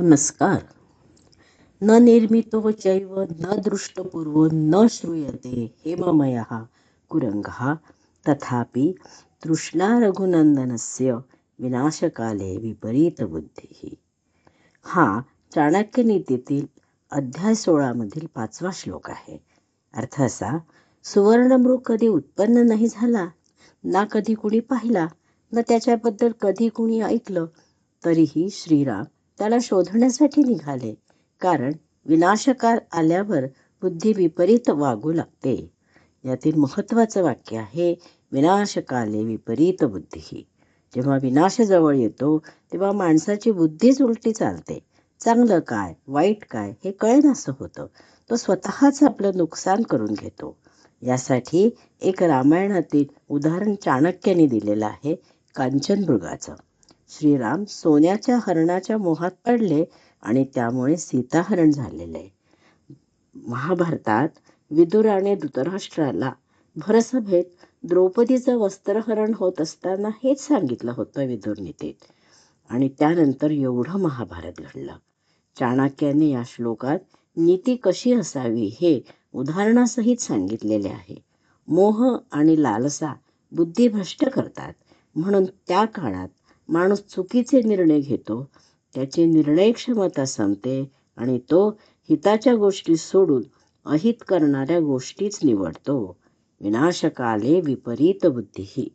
नमस्कार. न निर्मितो चैव न दृष्टपूर्वो न श्रूयते हेममयः कुरंगः तथापि तृष्णा रघुनंदनस्य विनाशकाले विपरीत बुद्धी. हा चाणक्य नीतीतील अध्याय 16 मधील 5वा श्लोक आहे. अर्थ असा: सुवर्णमृग कधी उत्पन्न नाही झाला, ना कधी कुणी पाहिला, न त्याच्याबद्दल कधी कुणी ऐकलं, तरीही श्रीराम त्याला शोधण्यासाठी निघाले. कारण विनाशकाल आल्यावर बुद्धी विपरीत वागू लागते. यातील महत्त्वाचं वाक्य आहे, विनाशकाले विपरीत बुद्धी. जेव्हा विनाश जवळ येतो तेव्हा माणसाची बुद्धीच उलटी चालते. चांगलं काय वाईट काय हे कळेनासं होतं. तो स्वतःच आपलं नुकसान करून घेतो. यासाठी एक रामायणातील उदाहरण चाणक्याने दिलेलं आहे, कांचनमृगाचं. श्रीराम सोन्याच्या हरणाच्या मोहात पडले आणि त्यामुळे सीताहरण झालेले. महाभारतात विदुराने धृतराष्ट्राला भरसभेत द्रौपदीचं वस्त्रहरण होत असताना हेच सांगितलं होतं विदुरनीतीत. आणि त्यानंतर एवढं महाभारत घडलं. चाणक्याने या श्लोकात नीती कशी असावी हे उदाहरणासहित सांगितलेले आहे. मोह आणि लालसा बुद्धिभ्रष्ट करतात. म्हणून त्या काळात माणूस चुकीचे निर्णय घेतो, त्याची निर्णय क्षमता संपते आणि तो हिताच्या गोष्टी सोडून अहित करणाऱ्या गोष्टीच निवडतो. विनाशकाले विपरीत बुद्धी.